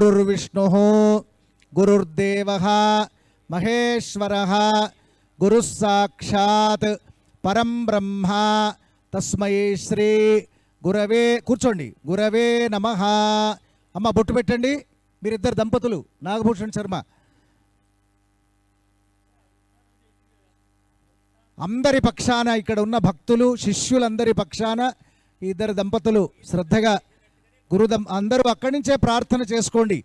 గురుర్విష్ణుః గురుర్దేవః మహేశ్వరః గురుః సాక్షాత్ పరం బ్రహ్మ తస్మై శ్రీ గురవే కూర్చోండి గురవే నమః. అమ్మ బొట్టు పెట్టండి. మీరిద్దరు దంపతులు నాగభూషణ్ శర్మ. అందరి పక్షాన ఇక్కడ ఉన్న భక్తులు శిష్యులందరి పక్షాన ఈ ఇద్దరు దంపతులు శ్రద్ధగా అందరూ అక్కడి నుంచే ప్రార్థన చేసుకోండి.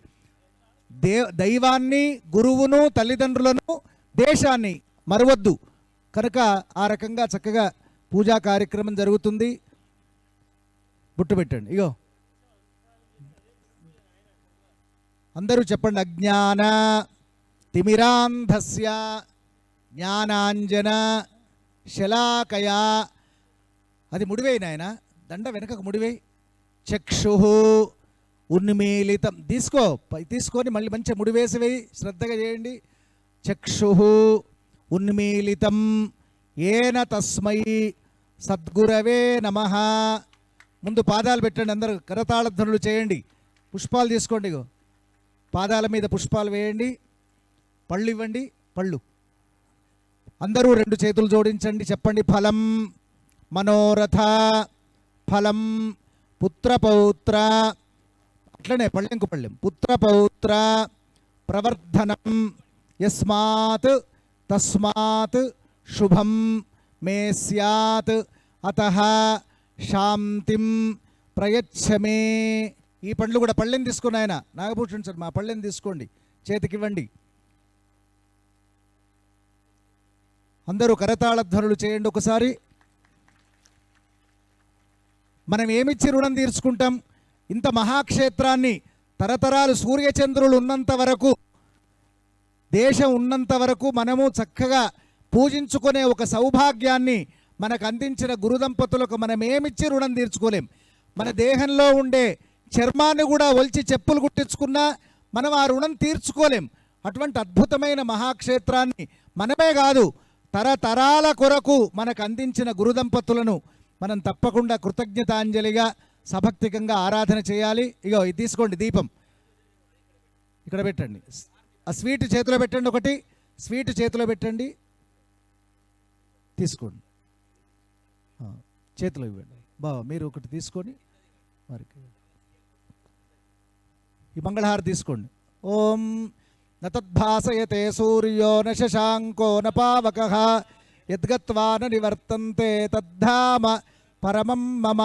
దైవాన్ని, గురువును, తల్లిదండ్రులను, దేశాన్ని మరవద్దు. కనుక ఆ రకంగా చక్కగా పూజా కార్యక్రమం జరుగుతుంది. బుట్టు పెట్టండి. ఇగో అందరూ చెప్పండి. అజ్ఞాన తిమిరాంధస్య జ్ఞానాంజన శలాకయా. అది ముడివేయి నాయన, దండ వెనకకు ముడివేయి. చక్షు ఉన్మీలితం తీసుకొని మళ్ళీ మంచిగా ముడివేసివేయి. శ్రద్ధగా చేయండి. చక్షు ఉన్మీలితం ఏన తస్మై సద్గురవే నమః. ముందు పాదాలు పెట్టండి. అందరూ కరతాళధ్వనులు చేయండి. పుష్పాలు తీసుకోండి. పాదాల మీద పుష్పాలు వేయండి. పళ్ళు ఇవ్వండి. పళ్ళు అందరూ రెండు చేతులు జోడించండి. చెప్పండి. ఫలం మనోరథ ఫలం పుత్రపౌత్ర, అట్లనే పళ్ళెంకు పళ్ళెం, పుత్రపౌత్ర ప్రవర్ధనం యస్మాత్ తస్మాత్ శుభం మే స్యాత్ అతః శాంతిం ప్రయచ్చమే. ఈ పండ్లు కూడా పళ్ళెం తీసుకుని ఆయన నాగభూషణ్ శర్మ పళ్ళెం తీసుకోండి, చేతికివ్వండి. అందరూ కరతాళధ్వనులు చేయండి ఒకసారి. మనం ఏమిచ్చి రుణం తీర్చుకుంటాం? ఇంత మహాక్షేత్రాన్ని తరతరాలు సూర్యచంద్రులు ఉన్నంత వరకు, దేశం ఉన్నంత వరకు మనము చక్కగా పూజించుకునే ఒక సౌభాగ్యాన్ని మనకు అందించిన గురుదంపతులకు మనం ఏమిచ్చి రుణం తీర్చుకోలేం. మన దేహంలో ఉండే చర్మాన్ని కూడా ఒలిచి చెప్పులు కుట్టించుకున్నా మనం ఆ రుణం తీర్చుకోలేం. అటువంటి అద్భుతమైన మహాక్షేత్రాన్ని మనమే కాదు తరతరాల కొరకు మనకు అందించిన గురుదంపతులను మనం తప్పకుండా కృతజ్ఞతాంజలిగా సభక్తికంగా ఆరాధన చేయాలి. ఇగో ఇది తీసుకోండి. దీపం ఇక్కడ పెట్టండి. ఆ స్వీట్ చేతిలో పెట్టండి. ఒకటి స్వీట్ చేతిలో పెట్టండి. తీసుకోండి. చేతిలో ఇవ్వండి. మీరు ఒకటి తీసుకొని వారికి ఈ మంగళహారతి తీసుకోండి. ఓం నతద్భాసయతే సూర్యో న శశాంకో న పావకః యద్గత్వా న నివర్తంతే తద్ధామ పరమం మమ.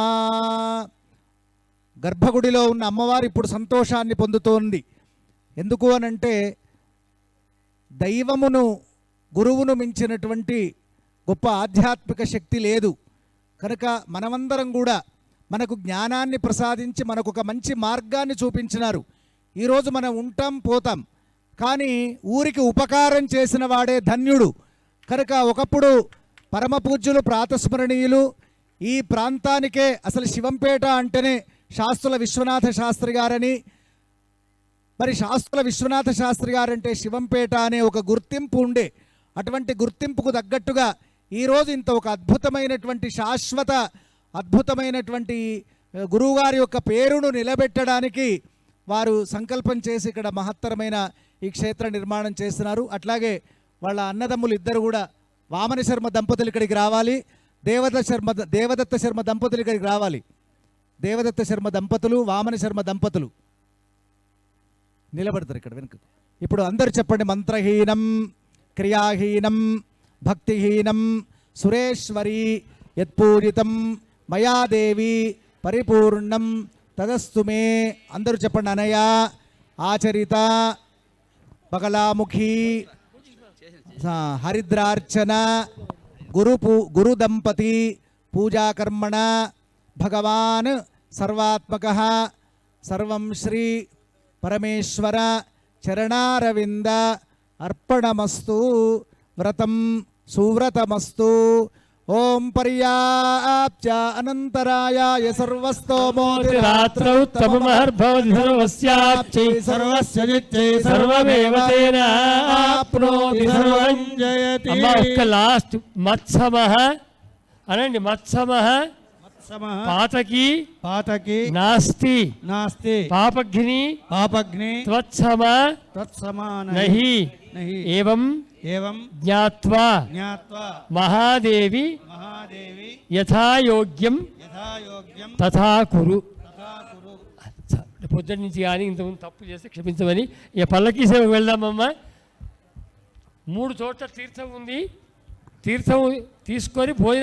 గర్భగుడిలో ఉన్న అమ్మవారు ఇప్పుడు సంతోషాన్ని పొందుతోంది. ఎందుకు అనంటే దైవమును, గురువును మించినటువంటి గొప్ప ఆధ్యాత్మిక శక్తి లేదు. కనుక మనమందరం కూడా మనకు జ్ఞానాన్ని ప్రసాదించి మనకు ఒక మంచి మార్గాన్ని చూపించినారు. ఈరోజు మనం ఉంటాం పోతాం, కానీ ఊరికి ఉపకారం చేసిన వాడే ధన్యుడు. కనుక ఒకప్పుడు పరమ పూజ్యులు ప్రాతస్మరణీయులు ఈ ప్రాంతానికే అసలు శివంపేట అంటేనే శాస్త్రుల విశ్వనాథ శాస్త్రి గారని, మరి శాస్త్రుల విశ్వనాథ శాస్త్రి గారంటే శివంపేట అనే ఒక గుర్తింపు ఉండే. అటువంటి గుర్తింపుకు తగ్గట్టుగా ఈరోజు ఇంత ఒక అద్భుతమైనటువంటి శాశ్వత అద్భుతమైనటువంటి గురువుగారి యొక్క పేరును నిలబెట్టడానికి వారు సంకల్పం చేసి ఇక్కడ మహత్తరమైన ఈ క్షేత్ర నిర్మాణం చేస్తున్నారు. అట్లాగే వాళ్ళ అన్నదమ్ములు ఇద్దరు కూడా వామన శర్మ దంపతులు ఇక్కడికి రావాలి. దేవదత్త శర్మ దంపతులు ఇక్కడికి రావాలి. దేవదత్త శర్మ దంపతులు, వామన శర్మ దంపతులు నిలబడతారు ఇక్కడ వెనుక. ఇప్పుడు అందరూ చెప్పండి. మంత్రహీనం క్రియాహీనం భక్తిహీనం సురేశ్వరి యత్పూజితం మయాదేవి పరిపూర్ణం తదస్తు మే. అందరూ చెప్పండి. అనయ ఆచరిత బగలాముఖి హరిద్రార్చన గురు దంపతి పూజాకర్మణ భగవాన్ సర్వాత్మకః సర్వం శ్రీ పరమేశ్వర చరణారవింద అర్పణమస్తు. వ్రతం సువ్రతమస్తు. ఓం పర్యాప్త్య అనంతరాయాయ సర్వస్తోమోతిరాత్రౌ తమమహర్భవతి సర్వస్యాప్త్యై సర్వస్య నిత్యై సర్వమేవ తేన ఆప్నోతి సర్వం జయతి. లాస్ట్ మత్సమః అనండి. మత్సమః తత్సమః పాతకి పాతకి నాస్తి నాస్తి పాపఘ్ని పాపగ్ని త్వత్సమ తత్సమాన నహి నహి ఏవం ఏవం జ్ఞాత్వా జ్ఞాత్వా మహాదేవి మహాదేవి యథాయోగ్యం యథాయోగ్యం తథా కురు. తథా కురు. పొద్దున్న నుంచి కానీ ఇంతకుముందు తప్పు చేస్తే క్షమించమని. ఇక పల్లకీ సేవకు వెళ్దామమ్మా. 3 చోట్ల తీర్థం ఉంది. తీర్థం తీసుకొని భోజనం